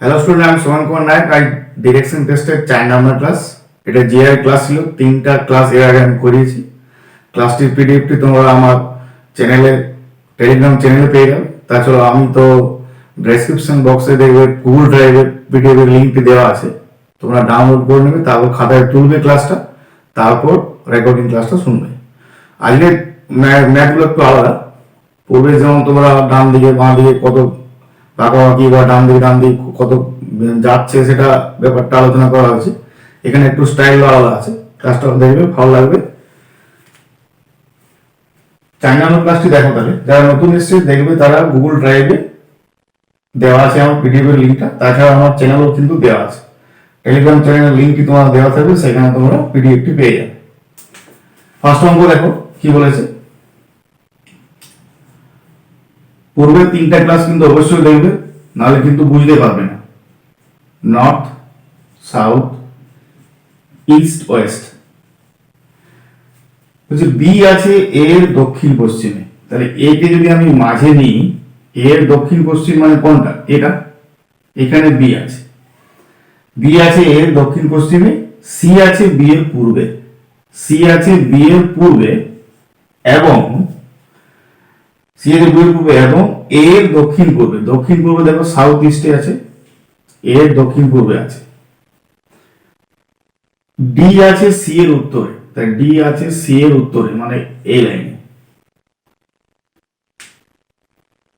Hello student, আমি সুমন কুমার নায়ক। আজ direction টেস্টের 4 নম্বর ক্লাস। এটা জিআই ক্লাস ছিল। 3টা ক্লাস এর আগে আমি করিয়েছি। ক্লাসটির পিডিএফটি তোমরা আমার চ্যানেলে, টেলিগ্রাম চ্যানেলে পেয়ে যাবে। তাছাড়া আমি তো ডেসক্রিপশন বক্সে দেখবে গুগল ড্রাইভের পিডিএফ এর লিঙ্কটি দেওয়া আছে, তোমরা ডাউনলোড করে নেবে, তারপর খাতায় তুলবে ক্লাসটা, তারপর রেকর্ডিং ক্লাসটা শুনবে। আজকে ম্যাথগুলো একটু আলাদা। পূর্বে যেমন তোমরা ডান দিকে বাঁ দিকে কত বাঁকাবাঁকি বা ডান দিকে কত যাচ্ছে সেটা ব্যাপারটা আলোচনা করা হয়েছে। এখানে একটু স্টাইল আলাদা আছে। ক্লাসটা দেখবে, ভালো লাগবে। 4 নম্বর ক্লাসটি দেখো। তাহলে যারা নতুন এসছে দেখবে, তারা গুগল ড্রাইভে দেওয়া আছে আমার পিডিএফ এর লিঙ্কটা। তাছাড়া আমার চ্যানেলও কিন্তু দেওয়া আছে, টেলিগ্রাম চ্যানেলের লিঙ্কটি তোমার দেওয়া থাকবে, সেখানে তোমরা পিডিএফটি পেয়ে যাবে। ফার্স্ট অঙ্ক দেখো কি বলেছে। পূর্বের 3টা ক্লাস কিন্তু অবশ্যই দেখবে, নাহলে কিন্তু বুঝতে পারবে না। North, south, east, West. বলছে বি আছে এর দক্ষিণ পশ্চিমে। তাহলে এ কে যদি আমি মাঝে নিই, এর দক্ষিণ পশ্চিম মানে কোনটা? এটা। এখানে বি আছে, বি আছে এর দক্ষিণ পশ্চিমে, সি আছে বি এর পূর্বে, সি আছে বি এর পূর্বে, এবং সি এর বি এর পূর্বে এবং এর দক্ষিণ পূর্বে। দক্ষিণ পূর্বে দেখো সাউথ ইস্টে আছে, এর দক্ষিণ পূর্বে আছে। ডি আছে সি এর উত্তরে, তাই ডি আছে সি এর উত্তরে মানে এই লাইনে।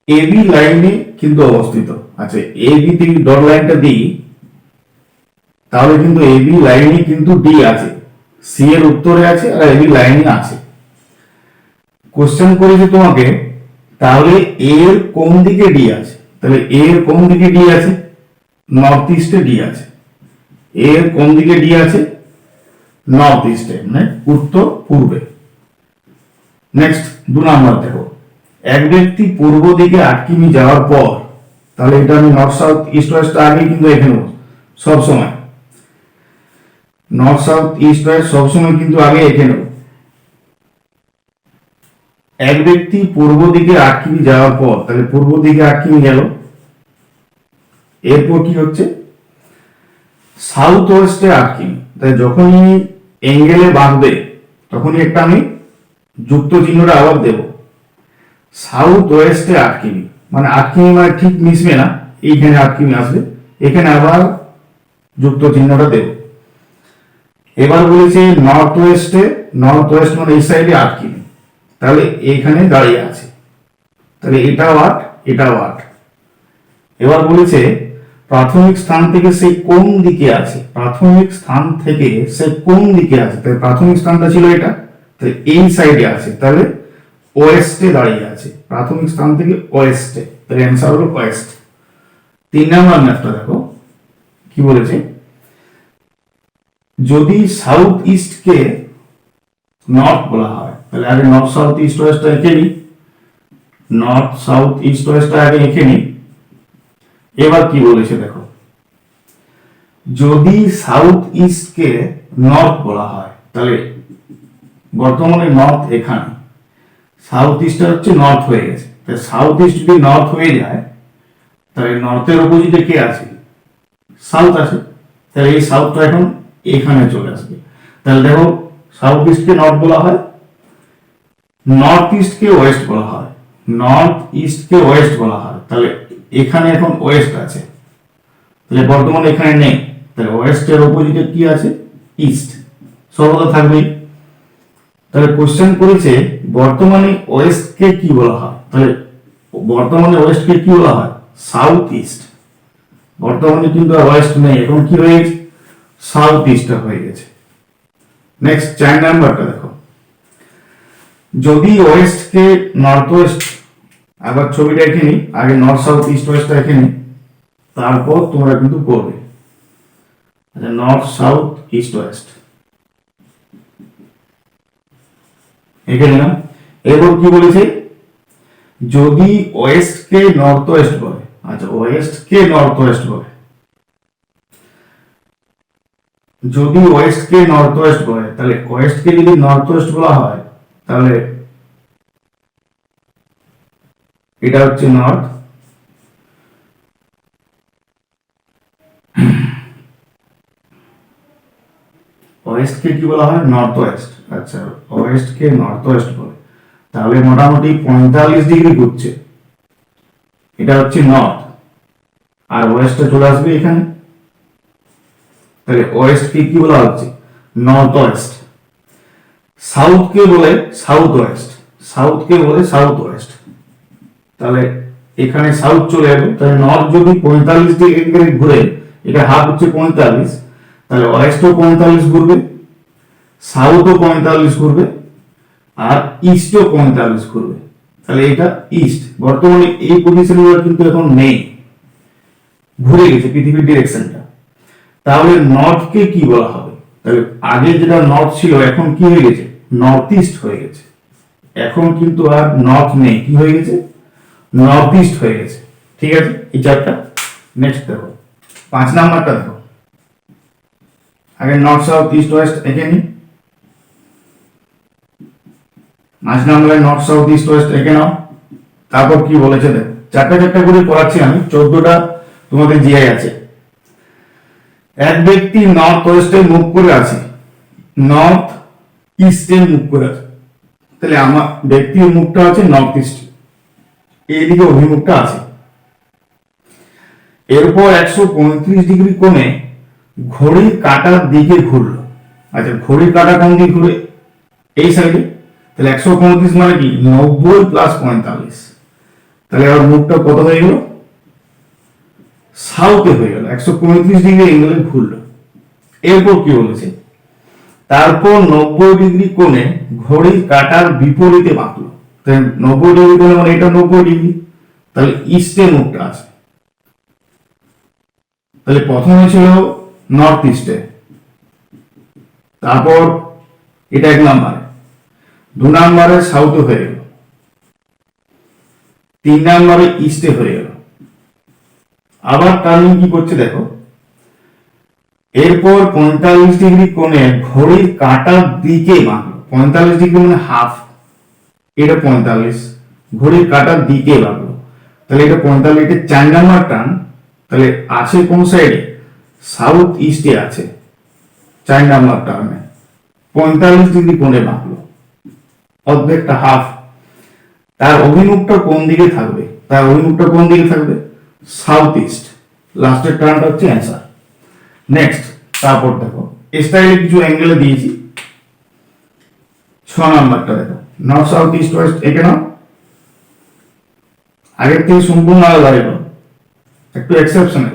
এবি লাইনে কিন্তু অবস্থিত। আচ্ছা, এবি থেকে ডট লাইনটা দিই, তাহলে কিন্তু এবি লাইনে কিন্তু ডি আছে, সি এর উত্তরে আছে আর এবি লাইনে আছে। কোশ্চেন করেছি তোমাকে, তাহলে এর কোন দিকে ডি আছে? তাহলে এর কোন দিকে ডি আছে? নর্থ ইস্টে ডি আছে। এর কোন দিকে ডি আছে? নর্থ ইস্টে মানে উত্তর পূর্বে। নেক্সট 2 নম্বর দেখো। এক ব্যক্তি পূর্ব দিকে 8 কিমি যাওয়ার পর, তাহলে এটা আমি নর্থ সাউথ ইস্ট ওয়েস্ট আগে কিন্তু এখানে সব সময় নর্থ সাউথ ইস্ট ওয়েস্ট সবসময় কিন্তু আগে এঁকে নেব। এক ব্যক্তি পূর্ব দিকে 8 কিমি যাওয়ার পর, তাহলে পূর্ব দিকে 8 কিমি গেল, এরপর কি হচ্ছে? সাউথ ওয়েস্টে 8 কিমি। তাই যখনই এঙ্গেলে বাঁধবে তখনই একটা আমি যুক্ত চিহ্নটা আবার দেব। সাউথ ওয়েস্টে 8 কিমি মানে 8 কিমি মানে ঠিক মিশবে না, এইখানে 8 কিমি আসবে, এখানে আবার যুক্ত চিহ্নটা দেব। এবার বলেছে নর্থ ওয়েস্টে, নর্থ ওয়েস্ট মানে এই সাইডে 8 কিমি, তাহলে এখানে দাঁড়িয়ে আছে, তাহলে এটাও 8, এটাও 8। এবার বলেছে প্রাথমিক স্থান থেকে সে কোন দিকে আছে, প্রাথমিক স্থান থেকে সে কোন দিকে আছে। তাহলে প্রাথমিক স্থানটা ছিল এটা, তাহলে এই সাইডে আছে, তাহলে ওয়েস্টে দাঁড়িয়ে আছে, প্রাথমিক স্থান থেকে ওয়েস্টে, তাহলে অ্যান্সার হলো ওয়েস্ট। 3 নম্বর ম্যাথটা দেখো কি বলেছে। যদি সাউথ ইস্ট কে নর্থ বলা হয়, তাহলে আগে নর্থ সাউথ ইস্ট ওয়েস্ট এঁকে নিই, নর্থ সাউথ ইস্ট ওয়েস্ট আগে এঁকে নিই। এবার কি বলেছে দেখো, যদি সাউথ ইস্ট কে নর্থ বলা হয়, তাহলে বর্তমানে নর্থ এখানে, সাউথ ইস্ট হচ্ছে নর্থ হয়ে গেছে, তাহলে সাউথ ইস্ট যদি নর্থ হয়ে যায়, তাহলে নর্থের অপোজিটে কে আছে? সাউথ আছে, তাহলে এই সাউথটা এখন এখানে চলে আসবে। তাহলে দেখো, সাউথ ইস্ট কে নর্থ বলা হয়, নর্থ ইস্ট কে ওয়েস্ট বলা হয়, নর্থ ইস্ট কে ওয়েস্ট বলা হয়, তাহলে এখানে এখন ওয়েস্ট আছে, তাহলে বর্তমানে এখানে নেই, তাহলে ওয়েস্টের অপোজিটে কি আছে? ইস্ট, সর্বদা থাকবেই। তাহলে কোশ্চেন করেছে বর্তমানে ওয়েস্ট কে কি বলা হয়, তাহলে বর্তমানে ওয়েস্ট কে কি বলা হয়? South east. বর্তমানে কিন্তু আর ওয়েস্ট নেই, এখন কি হয়ে গেছে? সাউথ ইস্ট হয়ে গেছে। নেক্সট 4 নম্বরটা দেখো। যদি ওয়েস্ট কে নর্থ ওয়েস্ট, আবার ছবিটা এঁকে নিই, আগে নর্থ সাউথ ইস্ট ওয়েস্টটা এঁকে নিই, তারপর তোমরা কিন্তু করবে। আচ্ছা, নর্থ সাউথ ইস্ট ওয়েস্ট এঁকে নিলাম। এরপর কি বলেছে, যদি ওয়েস্ট কে নর্থ ওয়েস্ট বলে, আচ্ছা ওয়েস্ট কে নর্থ ওয়েস্ট বলে, যদি ওয়েস্ট কে নর্থ ওয়েস্ট বলে, তাহলে ওয়েস্ট কে যদি নর্থ ওয়েস্ট বলা হয়, তাহলে এটা হচ্ছে নর্থ, ওয়েস্ট কে কি বলা হয়? North West. আচ্ছা, ওয়েস্ট কে নর্থ ওয়েস্ট বলে, তাহলে মোটামুটি 45 ডিগ্রি ঘুরছে, এটা হচ্ছে নর্থ, আর ওয়েস্টটা চলে আসবে এখানে, তাহলে ওয়েস্ট কে কি বলা হচ্ছে? North West. সাউথ কে বলে সাউথ ওয়েস্ট, সাউথ কে বলে সাউথ ওয়েস্ট। তাহলে এখানে সাউথ চলে যাবে, তাহলে নর্থ যদি 45 ডিগ্রি ঘুরে, এটা হাফ হচ্ছে 45, তাহলে ওয়েস্টও 45 ঘুরবে, সাউথও 45 ঘুরবে, আর ইস্টও 45 ঘুরবে, তাহলে এটা ইস্ট। বর্তমানে এই পজিশনে কিন্তু এখন নেই, ঘুরে গেছে পৃথিবীর ডিরেকশনটা। তাহলে নর্থ কে কি বলা হবে? তাহলে আগে যেটা নর্থ ছিল এখন কি হয়ে গেছে? নর্থ ইস্ট হয়ে গেছে। এখন কিন্তু আর নর্থ নেই, কি হয়ে গেছে? নর্থ ইস্ট হয়ে গেছে। ঠিক আছে, এই চারটা। নেক্সট দেখো 5 নাম্বারটা দেখো, আগে নর্থ সাউথ ইস্ট ওয়েস্ট এঁকে নি। 5 নম্বরে নর্থ সাউথ ইস্ট ওয়েস্ট এঁকে নাও। তারপর কি বলেছে দেখো, চারটা চারটা করে পড়াচ্ছি আমি, 14টা তোমাদের জিআই আছে। এক ব্যক্তি নর্থ ওয়েস্টে মুভ করে আছে, নর্থ ইস্টে মুভ করে আছে, তাহলে আমার ব্যক্তির মুখটা আছে নর্থ ইস্ট, এইদিকে অভিমুখটা আছে। এরপর 135 ডিগ্রি কোণে ঘড়ির কাঁটার দিকে ঘুরলো। আচ্ছা, ঘড়ির কাঁটা কোন দিকে ঘুরে? এই সাইডে, তাহলে 135 মানে কি? 90 প্লাস 45, তাহলে আর মুখটা কত হয়ে গেল? সাউথে হয়ে গেল, 135 ডিগ্রি এঙ্গেলে ঘুরলো। এরপর কি বলেছে? তারপর 90 ডিগ্রি কোণে ঘড়ির কাঁটার বিপরীতে বাঁকলো। তাহলে 90 ডিগ্রি কোণে মানে এটা 90 ডিগ্রি, তাহলে ইস্টে মুখটা আছে। তাহলে প্রথমে ছিল নর্থ ইস্টে, তারপর এটা 1 নম্বরে, 2 নম্বরে সাউথে হয়ে গেল, 3 নম্বরে ইস্টে হয়ে গেল। আবার টার্নিং কি করছে দেখো, এরপর 45 ডিগ্রি কোণে ঘড়ির কাঁটার দিকে বাঁকলো। 45 ডিগ্রি মানে হাফ, এটা 45, ঘড়ির কাঁটার দিকে বাঁকলো, তাহলে এটা 45, এটা 4 নম্বর টার্ন। তাহলে আছে কোন সাইডে? সাউথ ইস্টে আছে, 4 নম্বর টার্নে 45 ডিগ্রি কোণে বাঁকলো, অর্ধেকটা হাফ। তার অভিমুখটা কোন দিকে থাকবে? তার অভিমুখটা কোন দিকে থাকবে? South east. লাস্টের টার্নটা হচ্ছে অ্যান্সার। নেক্সট, তারপর দেখো স্টাইলে কিছু অ্যাঙ্গেলে দিয়েছি। 6 নাম্বারটা দেখো, নর্থ সাউথ ইস্ট ওয়েস্ট এঁকে নাও। আগের থেকে সম্পূর্ণ আলাদা, এলো একটু এক্সেপশনাল।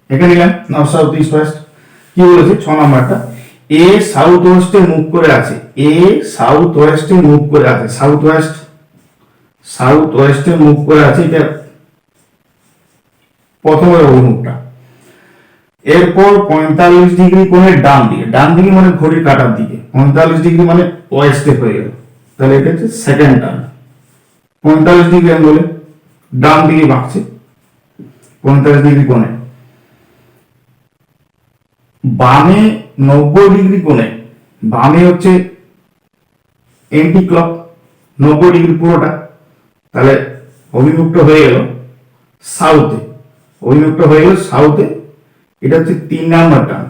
এঁকে নিলাম নর্থ সাউথ ইস্ট ওয়েস্ট। কি বলেছে 6 নাম্বারটা? এ সাউথ ওয়েস্টে মুভ করে আছে, এ সাউথ ওয়েস্টে মুভ করে আছে, সাউথ ওয়েস্ট, সাউথ ওয়েস্টে মুভ করে আছে, এটা প্রথমের অভিমুখটা। এরপর 45 ডিগ্রি কোণে ডান দিকে, ডান দিকে মানে ঘড়ির কাঁটার দিকে, 45 ডিগ্রি মানে ওয়েস্টে হয়ে গেল, তাহলে এটা হচ্ছে সেকেন্ড টার্ন। 45 ডিগ্রি অ্যাঙ্গেলে ডান দিকে বাঁকছে 45 ডিগ্রি কোণে। বামে 90 ডিগ্রি কোণে, বামে হচ্ছে এন্টি ক্লক 90 ডিগ্রি পুরোটা, তাহলে অভিমুখটা হয়ে গেল সাউথে, অভিমুখটা হয়ে গেল সাউথে। এটা হচ্ছে 3 নাম্বার টার্ন,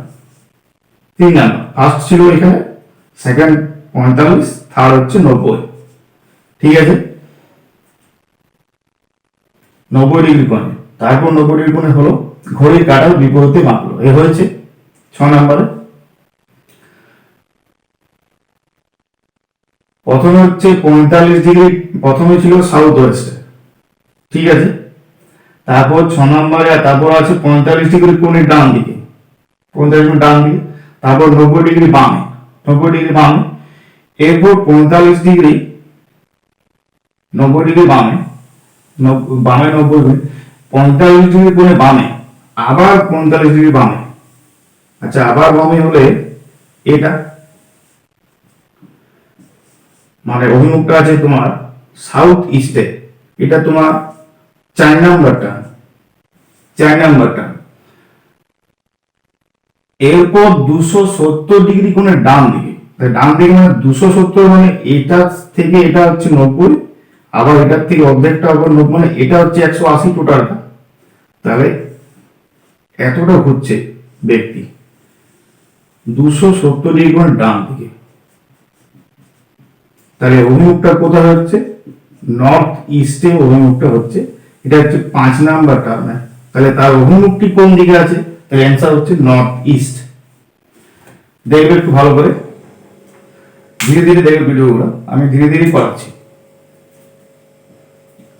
3 নাম্বার। ফার্স্ট ছিল এখানে, সেকেন্ড 45, থার্ড হচ্ছে 90। ঠিক আছে, 90 ডিগ্রি কোণে, তারপর 90 ডিগ্রি কোণে হলো ঘড়ির কাঁটার বিপরীতে বাঁকলো, এ হয়েছে 6 নাম্বারে। প্রথমে হচ্ছে 45 ডিগ্রি, প্রথমে ছিল সাউথ ওয়েস্টে, ঠিক আছে। তারপর 6 নম্বরে, তারপর আছে 45 ডিগ্রি কোণের ডান দিকে, 45 ডিগ্রি ডান দিকে, তারপর 90 ডিগ্রি বামে, 90 ডিগ্রি বামে। এরপর 45 ডিগ্রি, 90 ডিগ্রি বামে, বামে 90 ডিগ্রি, 45 ডিগ্রি কোণে বামে, আবার 45 ডিগ্রি বামে। আচ্ছা, আবার বামে হলে এটা মানে অভিমুখটা আছে তোমার সাউথ ইস্টে, এটা তোমার 4 নাম্বার টার্ন, 4 নাম্বার টার্ন। এরপর 270 ডিগ্রি কোণে ডান দিকে, ডান দিকে মানে 270 মানে এটা থেকে এটা হচ্ছে 90, আবার এটার থেকে অর্ধেকটা আবার 90, মানে এটা হচ্ছে 180 টোটালটা। তাহলে এতটা ঘুরছে ব্যক্তি, 270 কোণের ডান দিকে। তাহলে অভিমুখটা কোথায় হচ্ছে? নর্থ ইস্টে অভিমুখটা হচ্ছে। এটা হচ্ছে 5 নাম্বার টার্মে। তাহলে তার অভিমুখটি কোন দিকে আছে? তাহলে অ্যান্সার হচ্ছে নর্থ ইস্ট। দেখবে একটু ভালো করে, ধীরে ধীরে দেখবে ভিডিওগুলো, আমি ধীরে ধীরে করাচ্ছি।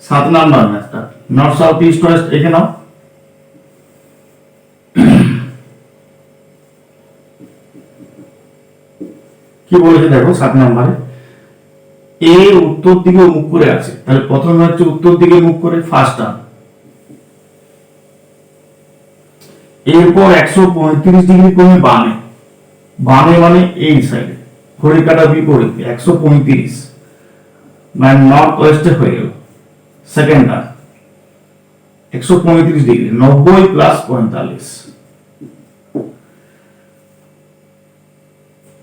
7 নাম্বার ম্যাথটা নর্থ সাউথ ইস্ট ওয়েস্ট এখানে নাও। কি বলেছে দেখো 7 নম্বরে, এ উত্তর দিকে মুখ করে আছে। তাহলে প্রথমে হচ্ছে উত্তর দিকে মুখ করে ফার্স্ট টার্ম। এরপর 135 ডিগ্রি কোণে বামে, বামে মানে এই সাইডে, ঘড়ি কাটা বিপরীতে 135 মানে নর্থ ওয়েস্টে হয়ে গেল। Second term 135 degree, 90 plus 45।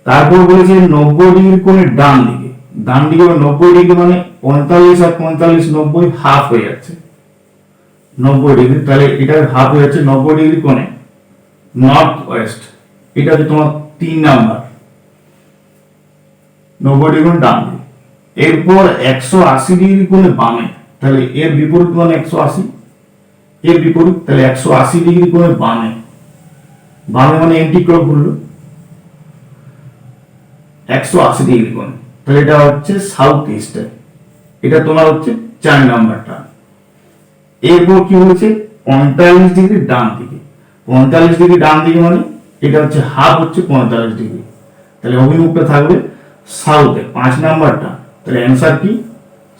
তারপর বলেছে 90 ডিগ্রি কোণের ডান দিকে, ডান দিকে 90 ডিগ্রি মানে 45 আর 45 90 হাফ হয়ে যাচ্ছে 90 ডিগ্রি। তাহলে এটা হাফ হয়ে যাচ্ছে 90 ডিগ্রি কোণে নর্থ ওয়েস্ট। এটা হচ্ছে তোমার 3 নাম্বার 90 ডিগ্রি কোণে ডান দিকে। এরপর 180 ডিগ্রি কোণে বামে, তাহলে এর বিপরীত মানে 180, এর বিপরীত, তাহলে 180 ডিগ্রি কোণে বামে, বামে মানে এন্টি ক্লক ঘুরলো 180 ডিগ্রি কোণে। তাহলে এটা হচ্ছে সাউথ ইস্টে। এটা তোমার হচ্ছে 4 নাম্বারটা। এরপর কি বলেছে 45 ডিগ্রি ডান দিকে, 45 ডিগ্রি ডান দিকে মানে এটা হচ্ছে হাফ হচ্ছে 45 ডিগ্রি। তাহলে অভিমুখটা থাকবে সাউথে, 5 নাম্বারটা। তাহলে অ্যান্সার কি?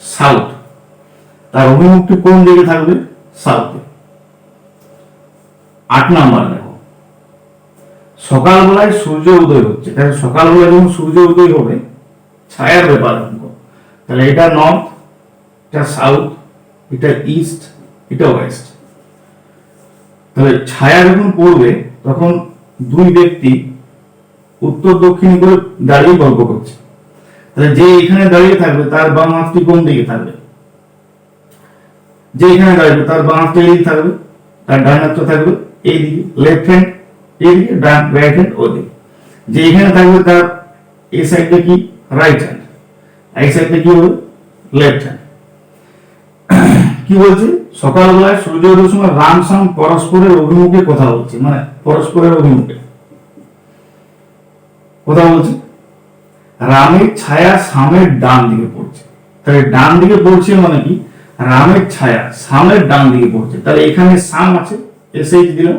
সাউথ। তার অভিমুখটি কোন দিকে থাকবে? সাউথে। 8 নাম্বার দেখো, সকালবেলায় সূর্য উদয় হচ্ছে। তাহলে সকালবেলায় যখন সূর্য উদয় হবে ছায়ার ব্যাপার অঙ্ক। তাহলে এটা নর্থ, এটা সাউথ, এটা ইস্ট, এটা ওয়েস্ট। তাহলে ছায়া যখন পড়বে তখন দুই ব্যক্তি উত্তর দক্ষিণ করে দাঁড়িয়ে গল্প করছে। তাহলে যে এখানে দাঁড়িয়ে থাকবে তার বাম হাতটি কোন দিকে থাকবে? যে এখানে দাঁড়াবে তার বাম হাতটা এইদিকে থাকবে, তার ডান হাতটা থাকবে এইদিকে, লেফট হ্যান্ড এইদিকে, রাইট হ্যান্ড ওদিকে। যে এখানে থাকবে তার এই সাইডটা কি? রাইট হ্যান্ড, এই সাইডটা কি হবে? Left hand. কি বলছে? সকালবেলায় সূর্য উদয়ের সময় রাম শ্যাম পরস্পরের অভিমুখে কথা বলছে, মানে পরস্পরের অভিমুখে কথা বলছে। রামের ছায়া শ্যামের ডান দিকে পড়ছে। তাহলে ডান দিকে পড়ছে মানে কি? রামের ছায়া শ্যামের ডান দিকে পড়ছে। তাহলে এখানে শ্যাম আছে, এসএইচ দিলাম,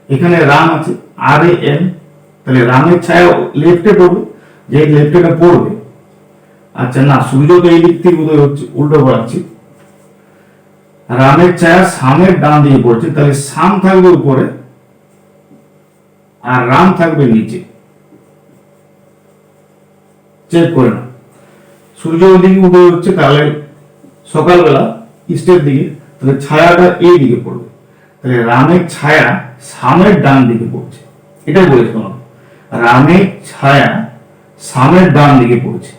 এখানে রাম আছে, আর এ এন। তাহলে রামের ছায়া লেফটে পড়বে, যে লেফটে পড়বে। আচ্ছা না, সূর্য তো এই দিক থেকে উদয় হচ্ছে, উল্টো পড়াচ্ছি। রামের ছায়া শ্যামের ডান দিকে পড়ছে, তাহলে শ্যাম থাকবে উপরে আর রাম থাকবে নিচে। চেক করে না, সূর্য ওইদিকে উদয় হচ্ছে, তাহলে সকালবেলা ইস্টের দিকে, তাহলে ছায়াটা এই দিকে পড়বে। তাহলে রামের ছায়া শ্যামের ডান দিকে পড়ছে, এটাই বলেছে তোমার। রামের ছায়া শ্যামের ডান দিকে পড়ছে,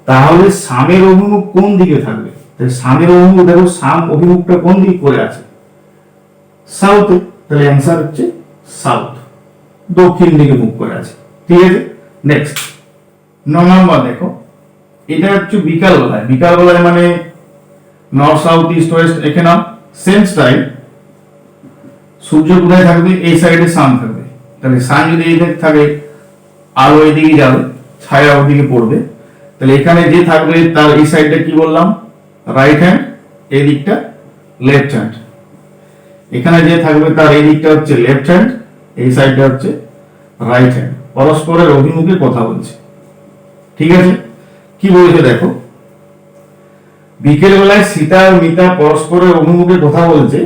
তাহলে শ্যামের অভিমুখ কোন দিকে থাকবে? শ্যামের অভিমুখ দেখো, শ্যাম অভিমুখটা কোন দিকে করে আছে? সাউথে। তাহলে অ্যান্সার হচ্ছে সাউথ, দক্ষিণ দিকে মুখ করে আছে। ঠিক আছে, নেক্সট 9 নম্বর দেখো, এটা হচ্ছে বিকালবেলায়। বিকালবেলায় মানে নর্থ সাউথ ইস্ট ওয়েস্ট এখানে সেম স্টাইল। সূর্য কোথায় থাকবে? এই সাইডে সান থাকবে। তাহলে সান যদি এই দিকে থাকে, আলো এইদিকে যাবে, ছায়া ওদিকে পড়বে। তাহলে এখানে যে থাকবে তার এই সাইডটা কি বললাম? রাইট হ্যান্ড, এই দিকটা লেফট হ্যান্ড। এখানে যে থাকবে তার এই দিকটা হচ্ছে লেফট হ্যান্ড, এই সাইডটা হচ্ছে রাইট হ্যান্ড। পরস্পরের অভিমুখে কথা বলছে। ঠিক আছে, কি বলেছে দেখো, বিকেল বেলায় সীতা আর মিতা পরস্পরের অভিমুখে কথা বলছে।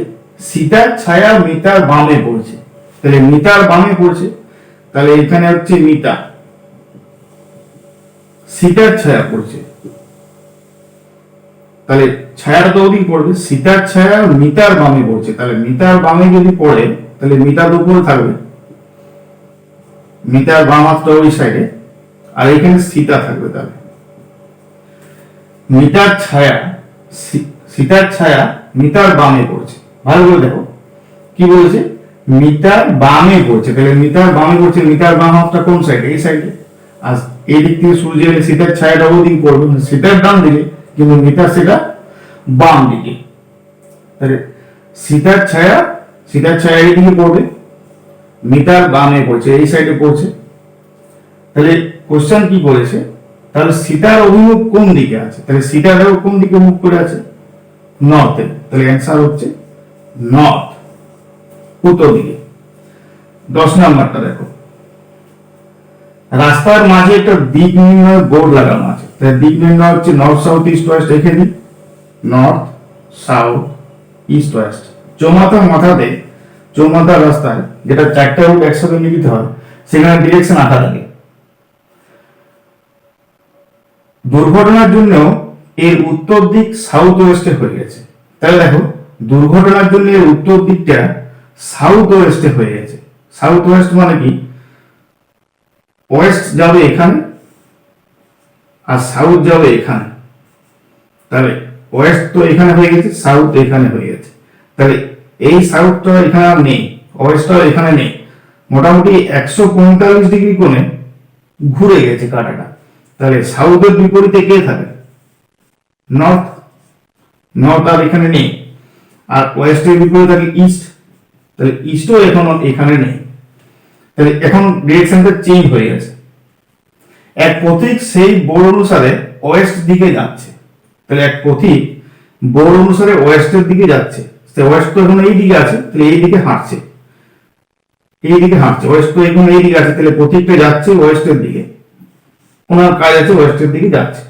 সীতার ছায়া মিতার বামে পড়ছে। তাহলে মিতার বামে পড়ছে, তাহলে এখানে হচ্ছে মিতা, সীতার ছায়া পড়ছে। তাহলে ছায়াটা তো ওদিকে পড়বে, সীতার ছায়া মিতার বামে পড়ছে। তাহলে মিতার বামে যদি পড়ে, তাহলে মিতা তো উপরে থাকবে, মিতার বাম হাতটা ওই সাইডে, আর এখানে সীতা থাকবে। তাহলে মিতার ছায়া, সীতার ছায়া মিতার বামে পড়ছে। ভালো করে দেখো কি বলেছে, মিটার বামে পড়ছে, তাহলে মিটার বামে পড়ছে, মিটার বাম হাতটা কোন সাইডে? এই সাইডে। আর এই দিক থেকে সূর্যের শীতের ছায়াটা ওই দিক পড়বে, শীতের ডান দিকে, কিন্তু মিটার সেটা বাম দিকে। তাহলে শীতের ছায়া এই দিকে পড়বে, মিটার বামে পড়ছে, এই সাইডে পড়ছে। তাহলে কোশ্চেন কি করেছে, তাহলে সীতার অভিমুখ কোন দিকে আছে? তাহলে সীতাটাও কোন দিকে মুখ করে আছে? নর্থে। তাহলে অ্যান্সার হচ্ছে নর্থ, উত্তর দিকে। 10 নাম্বারটা দেখো, রাস্তার মাঝে একটা দিক নির্ণয় বোর্ড লাগানো আছে। তাহলে দিক নির্ণয় হচ্ছে নর্থ সাউথ ইস্ট ওয়েস্ট, রেখে দিই নর্থ সাউথ ইস্ট ওয়েস্ট। চৌমাথা রাস্তায় যেটা 4টা রুট একসাথে মিলিত হয়, সেখানে ডিরেকশন 8 থাকে। দুর্ঘটনার জন্য এর উত্তর দিক সাউথ ওয়েস্টে হয়ে গেছে। তাহলে দেখো, দুর্ঘটনার জন্য এর উত্তর দিকটা সাউথ ওয়েস্টে হয়ে গেছে। সাউথ ওয়েস্ট মানে কি? ওয়েস্ট যাবে এখানে আর সাউথ যাবে এখানে। তাহলে ওয়েস্ট তো এখানে হয়ে গেছে, সাউথ এখানে হয়ে গেছে। তাহলে এই সাউথটা এখানে আর নেই, ওয়েস্টটা এখানে নেই। মোটামুটি 145 ডিগ্রি কোণে ঘুরে গেছে কাঁটাটা। তাহলে সাউথের বিপরীতে কে থাকে? নর্থ। নর্থ আর এখানে নেই। আর ওয়েস্টের বিপরীতে থাকে ইস্ট। তাহলে ইস্টও এখন এখানে নেই। তাহলে এখন ডিরেকশনটা চেঞ্জ হয়ে গেছে। এক পথিক সেই বোর্ড অনুসারে ওয়েস্ট দিকে যাচ্ছে। তাহলে এক পথিক বোর্ড অনুসারে ওয়েস্টের দিকে যাচ্ছে। ওয়েস্ট তো এখন এই দিকে আছে, তাহলে এই দিকে হাঁটছে, ওয়েস্ট তো এখন এই দিকে আছে, তাহলে পথিকটা যাচ্ছে ওয়েস্টের দিকে, ওনার কাজ আছে ওয়েস্টের দিকে যাচ্ছে।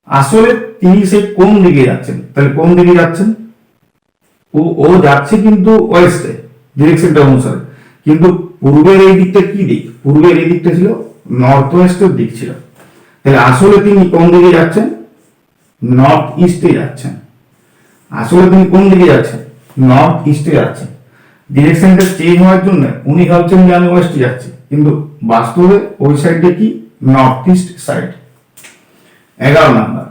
আসলে তিনি সে কোন দিকে যাচ্ছেন? তাহলে কোন দিকে যাচ্ছেন? ও যাচ্ছে কিন্তু ওয়েস্টে, ডিরেকশনটা অনুসারে। কিন্তু পূর্বের এই দিকটা কি দিক? পূর্বের এই দিকটা ছিল নর্থ ওয়েস্টের দিক ছিল। তাহলে আসলে তিনি কোন দিকে যাচ্ছেন? নর্থ ইস্টে যাচ্ছেন। আসলে তিনি কোন দিকে যাচ্ছেন? নর্থ ইস্টে যাচ্ছেন। ডিরেকশনটা চেঞ্জ হওয়ার জন্য উনি ভাবছেন যে আমি ওয়েস্টে যাচ্ছি, কিন্তু বাস্তবে ওই সাইডে কি? North east side. 11 নাম্বার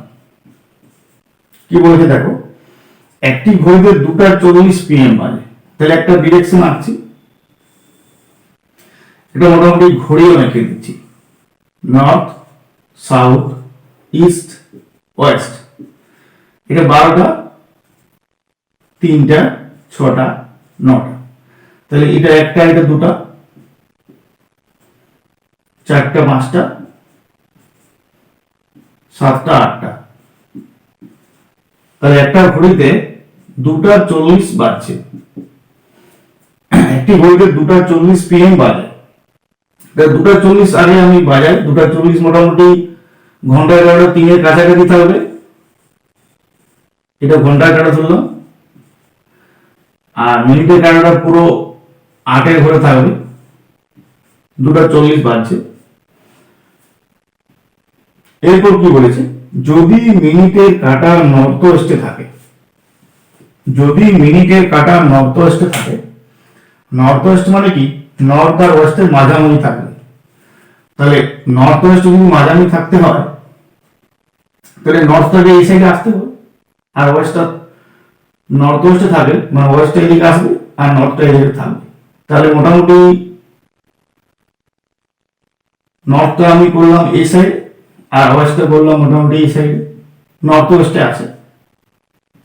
কি বলেছে দেখো, একটি ঘড়িতে 2:40 PM বাজে। তাহলে একটা ডিরেকশন আঁকছি, এটা মোটামুটি ঘড়িও এঁকে দিচ্ছি, নর্থ সাউথ ইস্ট ওয়েস্ট। এটা 12টা 3টা 6টা 9টা। তাহলে এটা একটা, এটা 2টা 4টা 5টা 7টা 8টা। তাহলে একটা ঘড়িতে 2:40 বাজছে। একটি ঘড়িতে 2:40 PM বাজে। 2:40 আগে আমি বাজাই, 2:40 মোটামুটি ঘন্টায় কাটা 3-এর কাছাকাছি থাকবে। এটা ঘন্টায় কাটা ধরলাম, আর মিনিটের কাটাটা পুরো 8-এর ঘরে থাকবে। 2:40 বাজছে। এরপর কি বলেছে, যদি মিনিটের কাটা নর্থ ওয়েস্টে থাকে, নর্থ ওয়েস্ট মানে কি? নর্থ আর ওয়েস্টের মাঝামাঝি থাকবে। তাহলে নর্থ ওয়েস্ট যদি মাঝামাঝি থাকতে হয়, তাহলে নর্থটাকে এই সাইডে আসতে হবে, আর ওয়েস্টটা নর্থ ওয়েস্টে থাকে, মানে ওয়েস্টটা এদিকে আসবে আর নর্থটা এদিকে থাকবে। তাহলে মোটামুটি নর্থটা আমি করলাম এই সাইড, আর ওয়েস্টটা করলাম মোটামুটি এই সাইড। নর্থ ওয়েস্টে আছে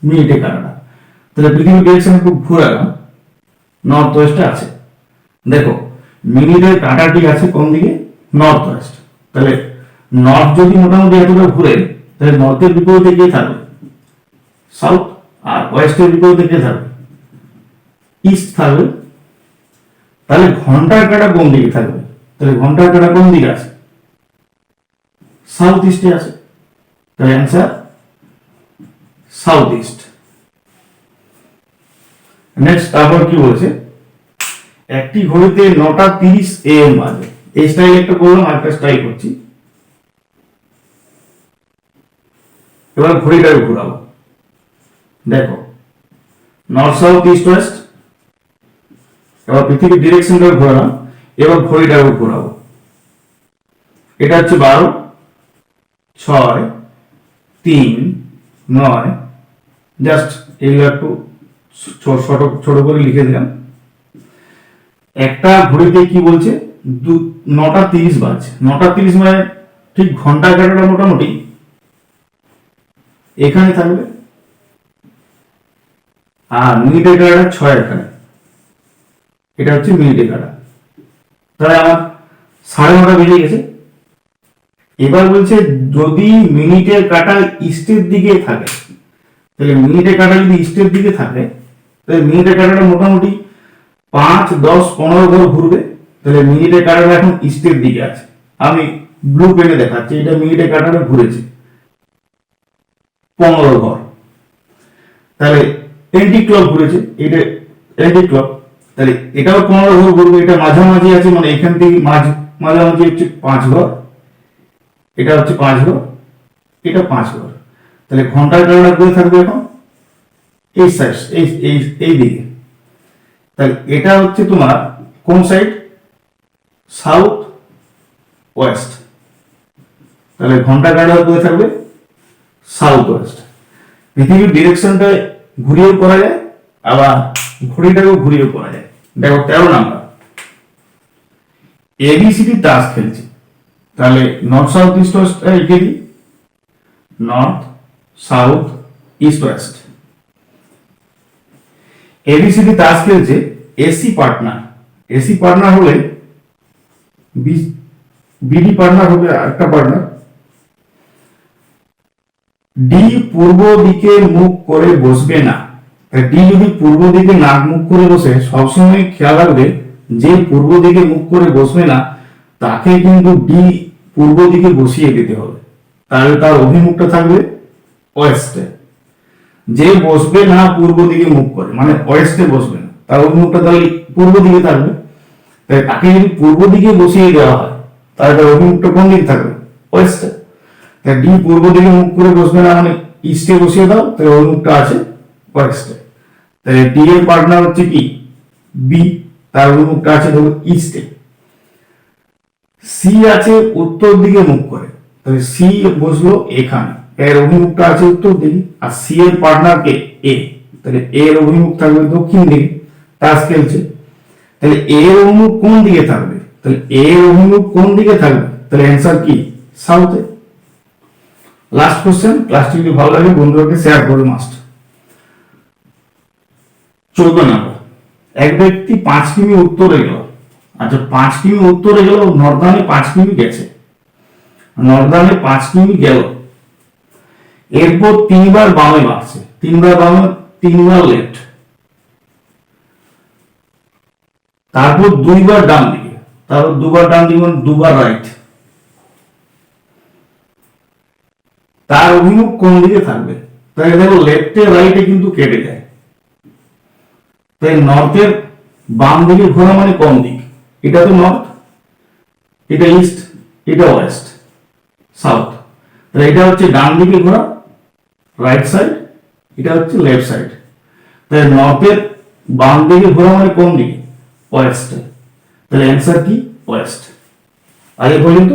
মিনিটে কাটাটা। তাহলে পৃথিবীর ডিরেকশনে খুব ঘুরে গেল, নর্থ ওয়েস্টে আছে। দেখো, মিনিটের কাটাটি আছে কোন দিকে? North West. তাহলে নর্থ যদি মোটামুটি এতটা ঘুরে, তাহলে নর্থের বিপরীতে কে থাকবে? সাউথ। আর ওয়েস্টের বিপরীতে কে থাকবে? ইস্ট থাকবে। তাহলে ঘন্টার কাটা কোন দিকে থাকবে? তাহলে ঘন্টার কাটা কোন দিকে আছে? সাউথ ইস্টে আছে। তাহলে অ্যান্সার সাউথ ইস্ট। নেক্সট তারপর কি বলছে, একটি ঘড়িতে 9:30 AM বাজে। এই স্টাইল একটা করলাম, আরেকটা স্টাইল করছি। এবার ঘড়িটাকে ঘোরাবো। দেখো, নর্থ সাউথ ইস্ট ওয়েস্ট। এবার পৃথিবীর ডিরেকশনটাকে ঘোরালাম, এবার ঘড়িটাকে ঘোরাবো। এটা হচ্ছে 12, 6, 3, 9, জাস্ট এগুলো একটু ছোট ছোট করে লিখে দিলাম। একটা ঘড়িতে কি বলছে 9টা 30 বাজছে। 9টা 30 মানে ঠিক ঘন্টা কাটাটা মোটামুটি এখানে থাকবে, আর মিনিটের কাটাটা 6 এখানে। এটা হচ্ছে মিনিটের কাটা। তাহলে আমার 9:30 বেজে গেছে। এবার বলছে যদি মিনিটের কাটা ইস্টের দিকে থাকে, তাহলে মিনিটের কাটা যদি ইস্টের দিকে থাকে, তাহলে মিনিটের কাটাটা মোটামুটি 5, 10, 15 ঘর ঘুরবে। তাহলে মিনিটের কাটাটা এখন ইস্টের দিকে আছে। আমি ব্লু পেনে দেখাচ্ছি, এটা মিনিটের কাটাটা ঘুরেছে 15 ঘর। তাহলে এন্টি ক্লক ঘুরেছে, এটা এন্টি ক্লক, তাহলে এটাও 15 ঘর ঘুরবে। এটা মাঝামাঝি আছে, মানে এখান থেকে মাঝামাঝি হচ্ছে 5 ঘর, এটা হচ্ছে 5 ঘর, এটা 5 ঘর। তাহলে ঘন্টার কাটাটা ঘুরে থাকবে এখন এই সাইড, এই দিকে। তাহলে এটা হচ্ছে তোমার কোন সাইড? South West. তাহলে ঘন্টা কাটাটা ঘুরে থাকবে সাউথ ওয়েস্ট। পৃথিবীর ডিরেকশনটা ঘুরিয়েও করা যায়, আবার ঘড়িটাকেও ঘুরিয়েও করা যায়। দেখো 13 নাম্বার, এবিসিডি তাস খেলছে। তাহলে নর্থ সাউথ ইস্ট ওয়েস্ট লিখে দিই, north south east west. ABCD তাস খেলছে, এসি পার্টনার। এসি পার্টনার হলে বিডি পার্টনার হবে একটা পার্টনার। ডি পূর্ব দিকে মুখ করে বসবে না। ডি যদি পূর্ব দিকে নাক মুখ করে বসে, সবসময় খেয়াল রাখবে যে পূর্ব দিকে মুখ করে বসবে না তাকে কিন্তু ডি পূর্ব দিকে বসিয়ে দিতে হবে। তাহলে তার অভিমুখটা থাকবে ওয়েস্টে। যে বসবে না পূর্ব দিকে মুখ করে, মানে ওয়েস্টে বসবে না, তার অভিমুখটা তাহলে পূর্ব দিকে থাকবে। তাই তাকে যদি পূর্ব দিকে বসিয়ে দেওয়া হয়, তাহলে তার অভিমুখটা কোন দিকে থাকবে? ওয়েস্টে। তাই ডি পূর্ব দিকে মুখ করে বসবে না, মানে ইস্টে বসিয়ে দাও, তাই অভিমুখটা আছে ওয়েস্টে। তাই ডি এর পার্টনার হচ্ছে কি? বি, তার অভিমুখটা আছে ধরো ইস্টে। সি আছে উত্তর দিকে মুখ করে, তাহলে সি বসলো এখানে, এর অভিমুখটা আছে উত্তর দিকে। আর সি এর পার্টনার কে? এ, তাহলে এর অভিমুখ থাকবে দক্ষিণ দিকে, তাস খেলছে। তাহলে এর অভিমুখ কোন দিকে থাকবে? তাহলে এর অভিমুখ কোন দিকে থাকবে? তাহলে অ্যান্সার কি? সাউথে। Last question. ক্লাসটি যদি ভালো লাগে বন্ধুদেরকে শেয়ার করবে মাস্ট। 14 নম্বর, এক ব্যক্তি 5 কিমি উত্তরে গেল। আচ্ছা, 5 কিমি উত্তরে গেল, নর্দানে 5 কিমি গেছে, নর্দানে 5 কিমি গেল। এরপর 3 বার বামে বাড়ছে, 3 বার বামে, 3 বার লেফট, তারপর 2 বার ডান দিকে, তারপর 2 বার ডান দিকে, মানে 2 বার রাইট। তার অভিমুখ কোন দিকে থাকবে? তাই দেখো লেফটে রাইটে কিন্তু কেটে যায়। তাই নর্থের বাম দিকে ঘোরা মানে কোন দিক? এটা তো নর্থ, এটা ইস্ট, এটা ওয়েস্ট, সাউথ। তাহলে এটা হচ্ছে ডান দিকে ঘোরা, রাইট সাইড, এটা হচ্ছে লেফট সাইড। তাই নর্থের বাম দিকে ঘোরা মানে কোন দিকে? ওয়েস্ট। তাহলে অ্যান্সার কি? ওয়েস্ট। আগে পর্যন্ত